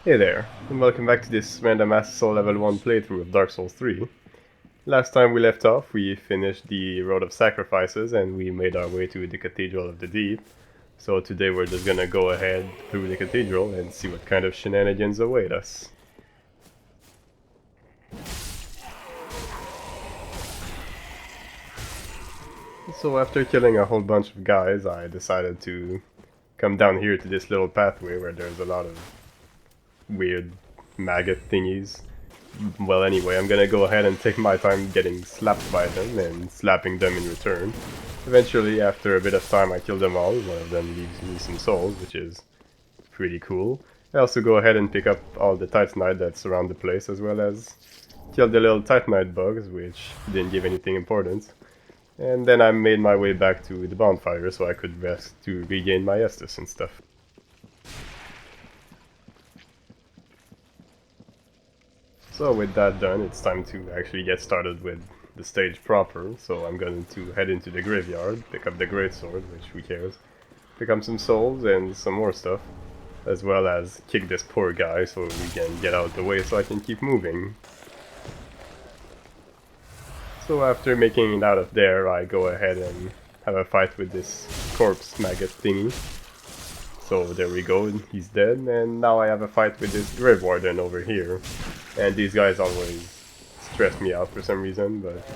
Hey there, and welcome back to this random SL level 1 playthrough of Dark Souls 3. Last time we left off, we finished the Road of Sacrifices and we made our way to the Cathedral of the Deep. So today we're just gonna go ahead through the Cathedral and see what kind of shenanigans await us. So after killing a whole bunch of guys, I decided to come down here to this little pathway where there's a lot of weird maggot thingies. Well, anyway, I'm gonna go ahead and take my time getting slapped by them and slapping them in return. Eventually, after a bit of time, I kill them all. One of them leaves me some souls, which is pretty cool. I also go ahead and pick up all the titanite that surround the place, as well as kill the little titanite bugs, which didn't give anything important. And then I made my way back to the bonfire so I could rest to regain my Estus and stuff. So with that done, it's time to actually get started with the stage proper. So I'm going to head into the graveyard, pick up the greatsword, which who cares, pick up some souls and some more stuff, as well as kick this poor guy so we can get out of the way so I can keep moving. So after making it out of there, I go ahead and have a fight with this corpse maggot thingy. So there we go, he's dead, and now I have a fight with this grave warden over here. And these guys always stress me out for some reason, but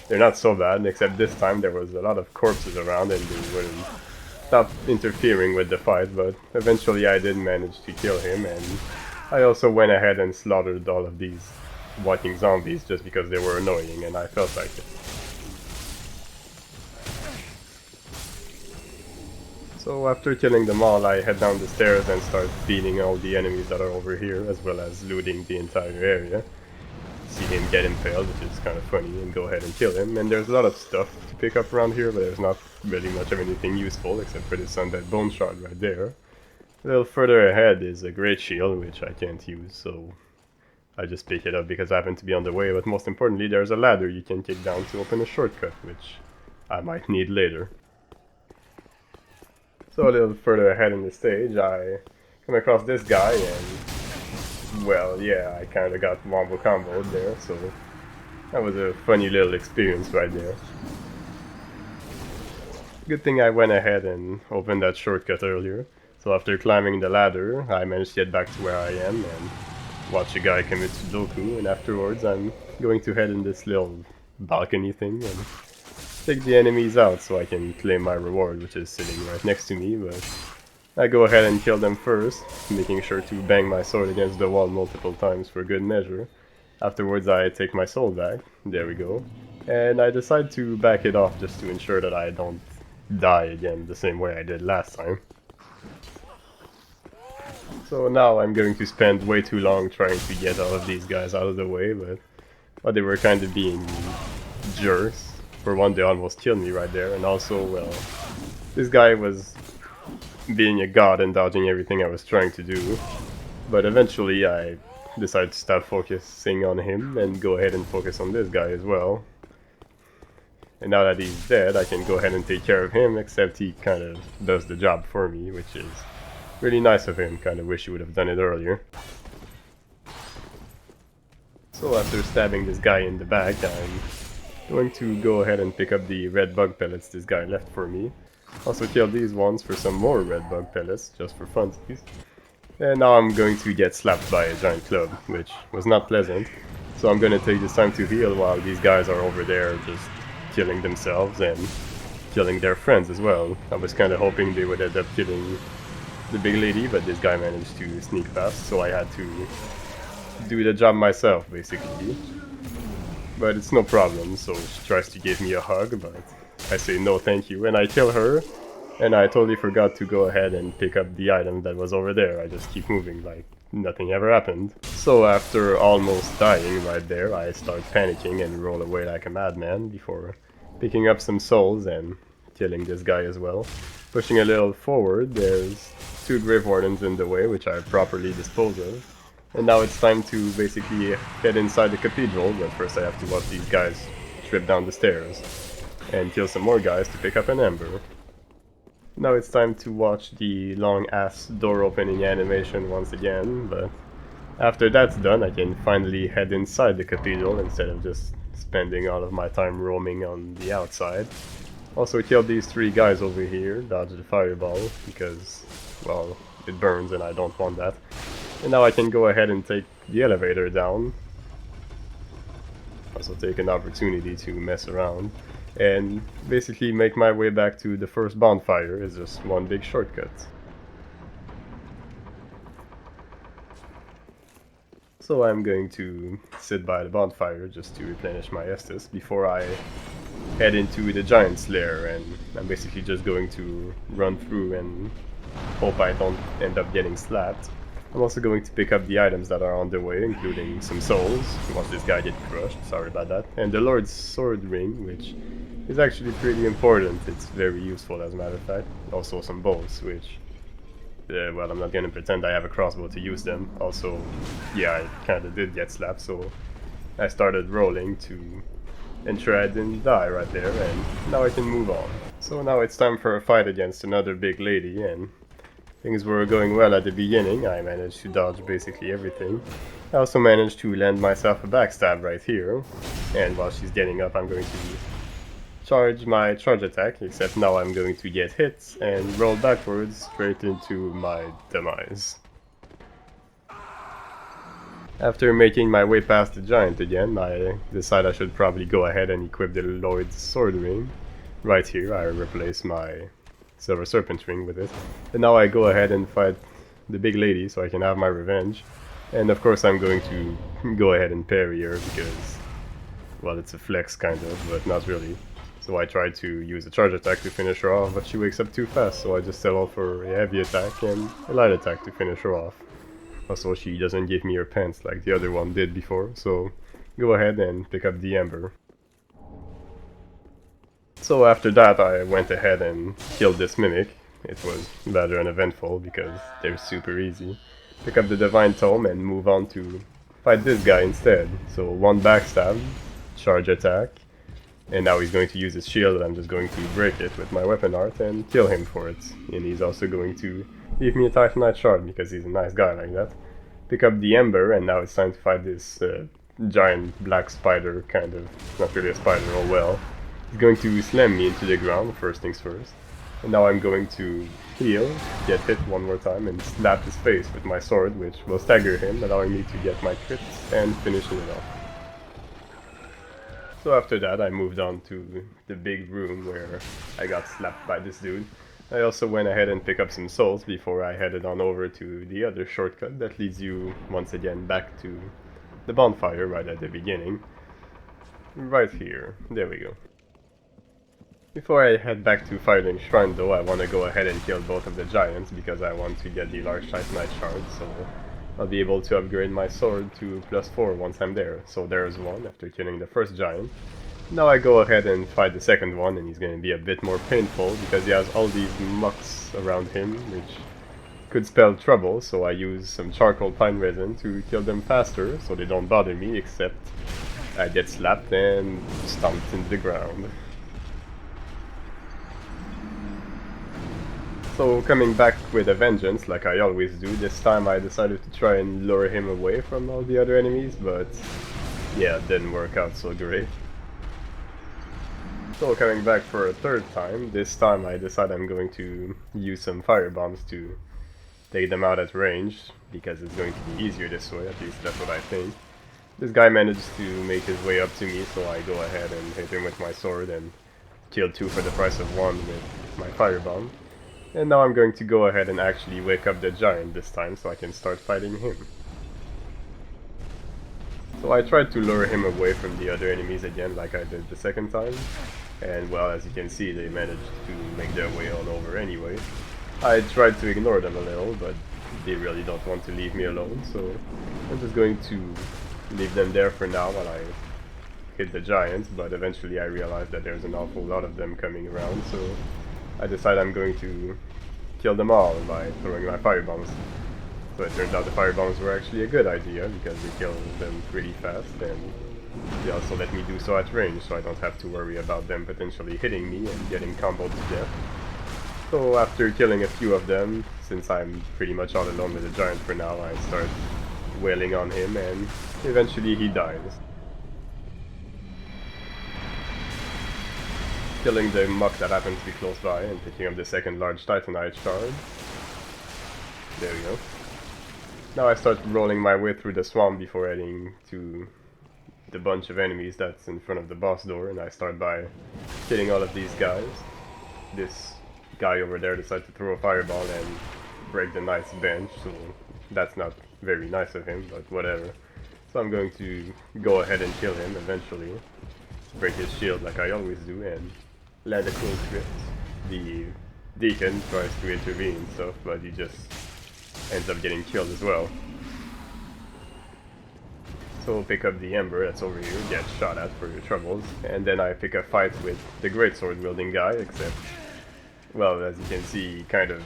they're not so bad, except this time there was a lot of corpses around and they wouldn't stop interfering with the fight, but eventually I did manage to kill him, and I also went ahead and slaughtered all of these walking zombies just because they were annoying and I felt like it. So after killing them all, I head down the stairs and start beating all the enemies that are over here, as well as looting the entire area. See him get impaled, which is kind of funny, and go ahead and kill him. And there's a lot of stuff to pick up around here, but there's not really much of anything useful, except for this undead bone shard right there. A little further ahead is a great shield, which I can't use, so I just pick it up because I happen to be on the way. But most importantly, there's a ladder you can kick down to open a shortcut, which I might need later. So a little further ahead in the stage, I come across this guy and, well, yeah, I kind of got wombo comboed there, so that was a funny little experience right there. Good thing I went ahead and opened that shortcut earlier, so after climbing the ladder, I managed to get back to where I am and watch a guy commit Sudoku, and afterwards I'm going to head in this little balcony thing and take the enemies out so I can claim my reward, which is sitting right next to me, but I go ahead and kill them first, making sure to bang my sword against the wall multiple times for good measure. Afterwards I take my soul back, there we go, and I decide to back it off just to ensure that I don't die again the same way I did last time. So now I'm going to spend way too long trying to get all of these guys out of the way, but they were kind of being jerks. For one, they almost killed me right there, and also, well, this guy was being a god and dodging everything I was trying to do. But eventually I decided to stop focusing on him and go ahead and focus on this guy as well. And now that he's dead, I can go ahead and take care of him, except he kind of does the job for me, which is really nice of him. Kind of wish he would have done it earlier. So after stabbing this guy in the back, I'm going to go ahead and pick up the red bug pellets this guy left for me. Also kill these ones for some more red bug pellets, just for funsies. And now I'm going to get slapped by a giant club, which was not pleasant. So I'm going to take this time to heal while these guys are over there just killing themselves and killing their friends as well. I was kind of hoping they would end up killing the big lady, but this guy managed to sneak past, so I had to do the job myself, basically. But it's no problem, so she tries to give me a hug, but I say no thank you, and I kill her, and I totally forgot to go ahead and pick up the item that was over there. I just keep moving like nothing ever happened. So after almost dying right there, I start panicking and roll away like a madman before picking up some souls and killing this guy as well. Pushing a little forward, there's two grave wardens in the way, which I properly dispose of. And now it's time to basically head inside the cathedral, but first I have to watch these guys trip down the stairs and kill some more guys to pick up an ember. Now it's time to watch the long ass door opening animation once again, but After that's done, I can finally head inside the cathedral instead of just spending all of my time roaming on the outside. Also kill these three guys over here, dodge the fireball, because, well, it burns and I don't want that. And now I can go ahead and take the elevator down. Also take an opportunity to mess around. And basically make my way back to the first bonfire is just one big shortcut. So I'm going to sit by the bonfire just to replenish my Estus before I head into the Giant's lair, and I'm basically just going to run through and hope I don't end up getting slapped. I'm also going to pick up the items that are on the way, including some souls. Watch this guy get crushed, sorry about that. And the Lord's Sword Ring, which is actually pretty important. It's very useful as a matter of fact. Also some bolts, which, well, I'm not gonna pretend I have a crossbow to use them. Also, yeah, I kinda did get slapped, so I started rolling to ensure I didn't die right there, and now I can move on. So now it's time for a fight against another big lady, and things were going well at the beginning. I managed to dodge basically everything. I also managed to land myself a backstab right here, and while she's getting up I'm going to charge my charge attack, except now I'm going to get hit and roll backwards straight into my demise. After making my way past the giant again, I decide I should probably go ahead and equip the Lord's Sword Ring. Right here I replace my Silver Serpent Ring with it. And now I go ahead and fight the big lady so I can have my revenge. And of course I'm going to go ahead and parry her because, well, it's a flex kind of, but not really. So I try to use a charge attack to finish her off, but she wakes up too fast, so I just settle for a heavy attack and a light attack to finish her off. Also, she doesn't give me her pants like the other one did before, so go ahead and pick up the Ember. So after that I went ahead and killed this Mimic. It was rather uneventful because they're super easy. Pick up the Divine Tome and move on to fight this guy instead. So one backstab, charge attack, and now he's going to use his shield. I'm just going to break it with my weapon art and kill him for it. And he's also going to leave me a Titanite shard because he's a nice guy like that. Pick up the Ember, and now it's time to fight this giant black spider, kind of, not really a spider, oh well. He's going to slam me into the ground, first things first. And now I'm going to heal, get hit one more time, and slap his face with my sword, which will stagger him, allowing me to get my crits and finishing it off. So after that I moved on to the big room where I got slapped by this dude. I also went ahead and picked up some souls before I headed on over to the other shortcut that leads you once again back to the bonfire right at the beginning. Right here, there we go. Before I head back to Fighting Shrine though, I want to go ahead and kill both of the giants because I want to get the large Titanite shard, so I'll be able to upgrade my sword to +4 once I'm there. So there's one after killing the first giant. Now I go ahead and fight the second one, and he's going to be a bit more painful because he has all these mucks around him, which could spell trouble, so I use some charcoal pine resin to kill them faster so they don't bother me, except I get slapped and stomped into the ground. So coming back with a vengeance, like I always do, this time I decided to try and lure him away from all the other enemies, but yeah, it didn't work out so great. So coming back for a third time, this time I decide I'm going to use some fire bombs to take them out at range, because it's going to be easier this way, at least that's what I think. This guy managed to make his way up to me, so I go ahead and hit him with my sword and kill 2 for the price of 1 with my fire bomb. And now I'm going to go ahead and actually wake up the giant this time so I can start fighting him. So I tried to lure him away from the other enemies again like I did the second time. And well, as you can see, they managed to make their way on over anyway. I tried to ignore them a little, but they really don't want to leave me alone, so I'm just going to leave them there for now while I hit the giant, but eventually I realized that there's an awful lot of them coming around, so I decide I'm going to kill them all by throwing my fire bombs. So it turns out the fire bombs were actually a good idea because they kill them pretty fast, and they also let me do so at range, so I don't have to worry about them potentially hitting me and getting comboed to death. So after killing a few of them, since I'm pretty much all alone with the giant for now, I start wailing on him, and eventually he dies. Killing the muck that happens to be close by and picking up the second large Titanite shard. There we go. Now I start rolling my way through the swamp before heading to the bunch of enemies that's in front of the boss door, and I start by killing all of these guys. This guy over there decides to throw a fireball and break the knight's bench, so that's not very nice of him, but whatever. So I'm going to go ahead and kill him eventually, break his shield like I always do, and land a close crit. The deacon tries to intervene and stuff, but he just ends up getting killed as well. So we'll pick up the Ember that's over here, get shot at for your troubles, and then I pick a fight with the greatsword wielding guy, except, well, as you can see, he kind of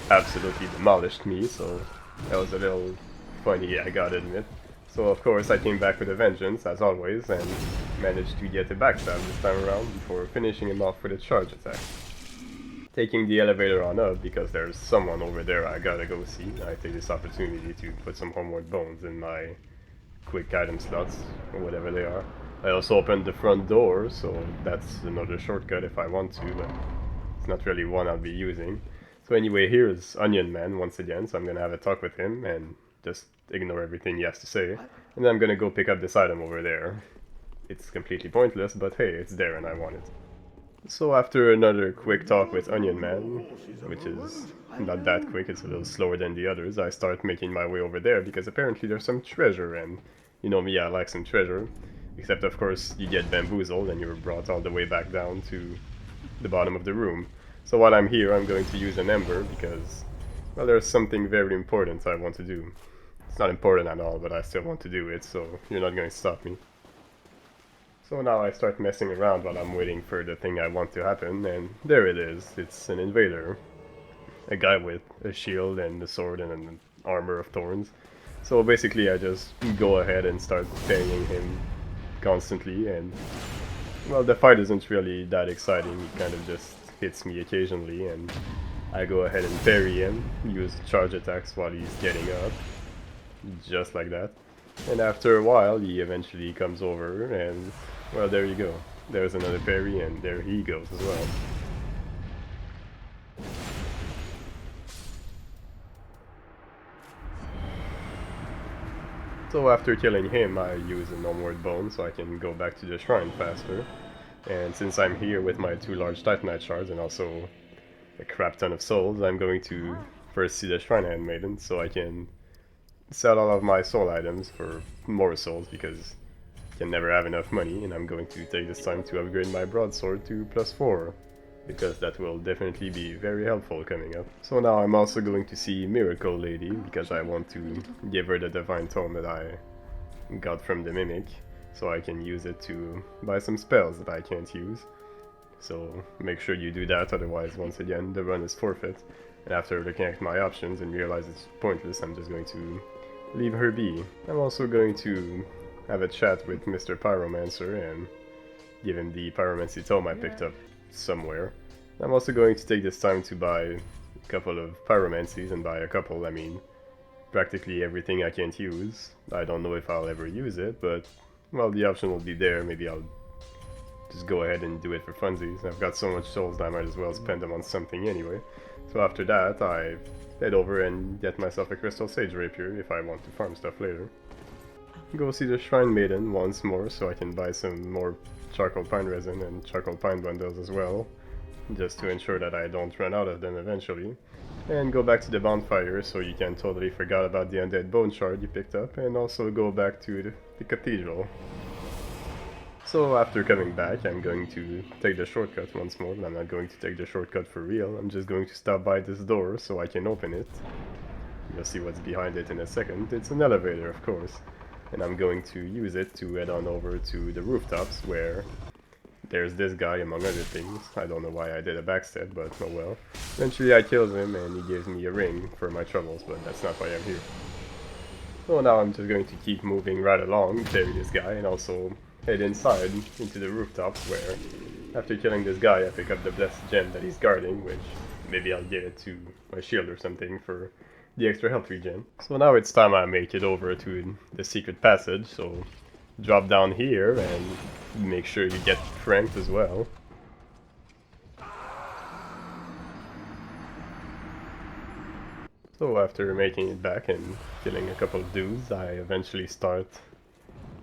absolutely demolished me, so that was a little funny, I gotta admit. So of course I came back with a vengeance, as always, and managed to get a backstab this time around before finishing him off with a charge attack. Taking the elevator on up, because there's someone over there I gotta go see, I take this opportunity to put some homeward bones in my quick item slots, or whatever they are. I also opened the front door, so that's another shortcut if I want to, but it's not really one I'll be using. So anyway, here is Onion Man once again, so I'm gonna have a talk with him and just ignore everything he has to say. And then I'm gonna go pick up this item over there. It's completely pointless, but hey, it's there and I want it. So after another quick talk with Onion Man, which is not that quick, it's a little slower than the others, I start making my way over there because apparently there's some treasure, and you know me, I like some treasure. Except of course you get bamboozled and you're brought all the way back down to the bottom of the room. So while I'm here, I'm going to use an Ember because, well, there's something very important I want to do. It's not important at all, but I still want to do it, so you're not going to stop me. So now I start messing around while I'm waiting for the thing I want to happen, and there it is. It's an invader. A guy with a shield and a sword and an armor of thorns. So basically I just go ahead and start banging him constantly, and, well, the fight isn't really that exciting. He kind of just hits me occasionally, and I go ahead and parry him, use charge attacks while he's getting up, just like that. And after a while he eventually comes over, and, well, there you go. There's another parry, and there he goes as well. So after killing him, I use a homeward bone so I can go back to the shrine faster. And since I'm here with my 2 large Titanite shards and also a crap ton of souls, I'm going to first see the Shrine Handmaiden so I can sell all of my soul items for more souls, because I can never have enough money, and I'm going to take this time to upgrade my broadsword to +4, because that will definitely be very helpful coming up. So now I'm also going to see Miracle Lady, because I want to give her the Divine Tome that I got from the Mimic, so I can use it to buy some spells that I can't use. So make sure you do that, otherwise once again the run is forfeit. And after looking at my options and realize it's pointless, I'm just going to leave her be. I'm also going to have a chat with Mr. Pyromancer and give him the Pyromancy Tome I picked up somewhere. I'm also going to take this time to buy a couple of Pyromancies, and by a couple I mean practically everything I can't use. I don't know if I'll ever use it, but, well, the option will be there. Maybe I'll just go ahead and do it for funsies. I've got so much souls that I might as well spend them on something anyway. So after that, I head over and get myself a Crystal Sage Rapier if I want to farm stuff later. Go see the Shrine Maiden once more so I can buy some more charcoal pine resin and charcoal pine bundles as well, just to ensure that I don't run out of them eventually. And go back to the bonfire so you can totally forget about the undead bone shard you picked up, and also go back to the cathedral. So after coming back, I'm going to take the shortcut once more, but I'm not going to take the shortcut for real. I'm just going to stop by this door so I can open it. You'll see what's behind it in a second. It's an elevator, of course. And I'm going to use it to head on over to the rooftops, where there's this guy, among other things. I don't know why I did a backstep, but oh well. Eventually I kills him and he gives me a ring for my troubles, but that's not why I'm here. So now I'm just going to keep moving right along, bury this guy, and also head inside into the rooftops, where after killing this guy I pick up the blessed gem that he's guarding, which maybe I'll give it to my shield or something for the extra health regen. So now it's time I make it over to the secret passage, so drop down here and make sure you get cranked as well. So after making it back and killing a couple of dudes, I eventually start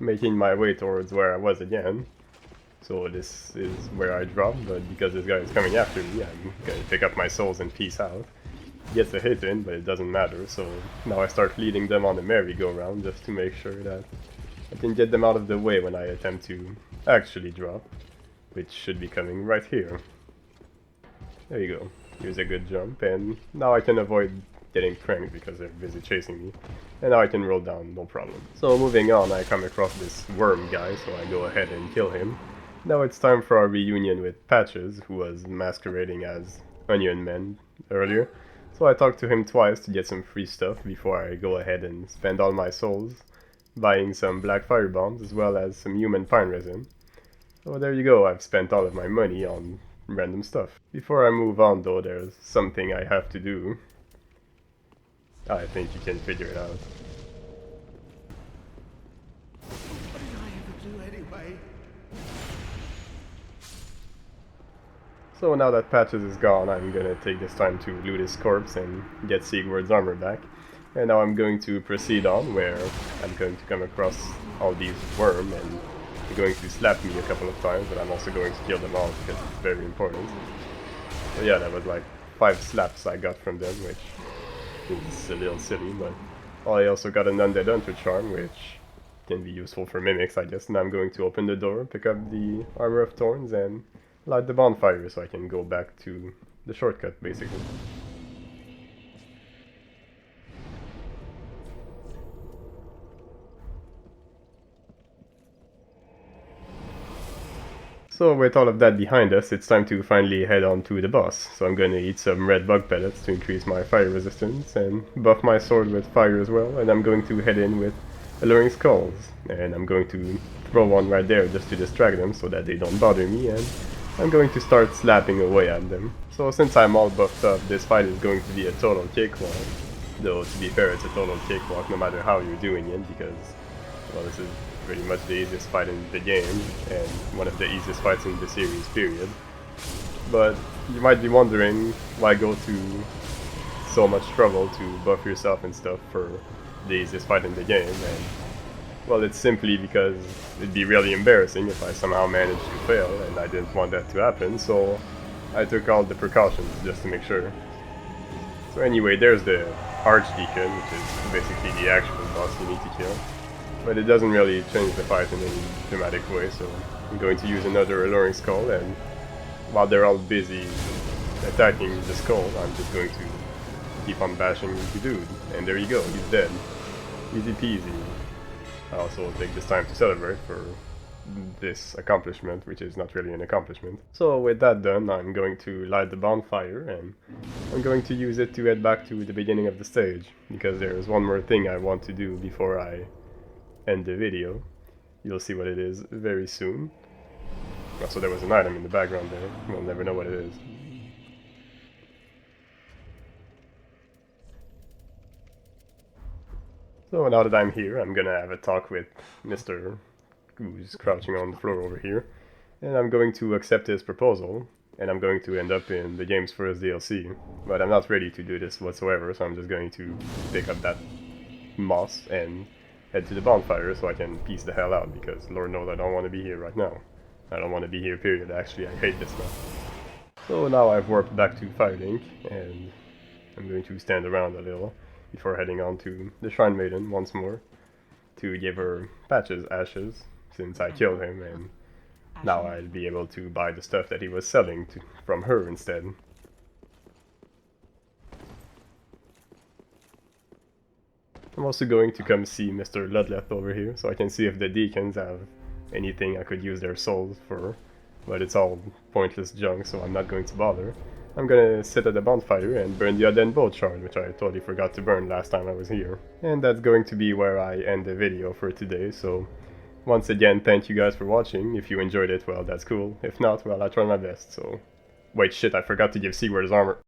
making my way towards where I was again. So this is where I dropped, but because this guy is coming after me, I'm gonna pick up my souls and peace out. Gets a hit in, but it doesn't matter, so now I start leading them on the merry-go-round just to make sure that I can get them out of the way when I attempt to actually drop, which should be coming right here. There you go. Here's a good jump, and now I can avoid getting pranked because they're busy chasing me. And now I can roll down, no problem. So moving on, I come across this worm guy, so I go ahead and kill him. Now it's time for our reunion with Patches, who was masquerading as Onion Man earlier. So I talked to him twice to get some free stuff before I go ahead and spend all my souls buying some black fire bombs as well as some human pine resin. So there you go, I've spent all of my money on random stuff. Before I move on though, there's something I have to do. I think you can figure it out. What did I ever do anyway? So now that Patches is gone, I'm gonna take this time to loot his corpse and get Sigurd's armor back. And now I'm going to proceed on where I'm going to come across all these worms and they're going to slap me a couple of times, but I'm also going to kill them all because it's very important. So yeah, that was like 5 slaps I got from them, which is a little silly, but I also got an Undead Hunter charm, which can be useful for mimics, I guess. And I'm going to open the door, pick up the Armor of Thorns, and light the bonfire so I can go back to the shortcut, basically. So with all of that behind us, it's time to finally head on to the boss. So I'm going to eat some red bug pellets to increase my fire resistance and buff my sword with fire as well. And I'm going to head in with alluring skulls. And I'm going to throw one right there just to distract them so that they don't bother me. And I'm going to start slapping away at them. So since I'm all buffed up, this fight is going to be a total cakewalk. Though to be fair, it's a total cakewalk no matter how you're doing it because, well, this is pretty much the easiest fight in the game, and one of the easiest fights in the series, period. But you might be wondering why go to so much trouble to buff yourself and stuff for the easiest fight in the game, and well, it's simply because it'd be really embarrassing if I somehow managed to fail, and I didn't want that to happen, so I took all the precautions just to make sure. So anyway, there's the Archdeacon, which is basically the actual boss you need to kill. But it doesn't really change the fight in any dramatic way, so I'm going to use another alluring skull, and while they're all busy attacking the skull, I'm just going to keep on bashing the dude. And there you go, he's dead. Easy peasy. I also take this time to celebrate for this accomplishment, which is not really an accomplishment. So with that done, I'm going to light the bonfire, and I'm going to use it to head back to the beginning of the stage, because there's one more thing I want to do before I end the video. You'll see what it is very soon. Also, there was an item in the background there. We'll never know what it is. So now that I'm here, I'm gonna have a talk with Mr. who's crouching on the floor over here. And I'm going to accept his proposal. And I'm going to end up in the game's first DLC. But I'm not ready to do this whatsoever, so I'm just going to pick up that moss and head to the bonfire so I can peace the hell out, because Lord knows I don't want to be here right now. I don't want to be here, period. Actually, I hate this map. So now I've warped back to Firelink, and I'm going to stand around a little before heading on to the Shrine Maiden once more to give her Patches ashes, since I killed him, and now I'll be able to buy the stuff that he was selling from her instead. I'm also going to come see Mr. Ludleth over here, so I can see if the deacons have anything I could use their souls for, but it's all pointless junk, so I'm not going to bother. I'm gonna sit at the bonfire and burn the Aden Bolt shard, which I totally forgot to burn last time I was here. And that's going to be where I end the video for today, so once again, thank you guys for watching. If you enjoyed it, well, that's cool. If not, well, I tried my best, so... Wait, shit, I forgot to give Sigurd's armor.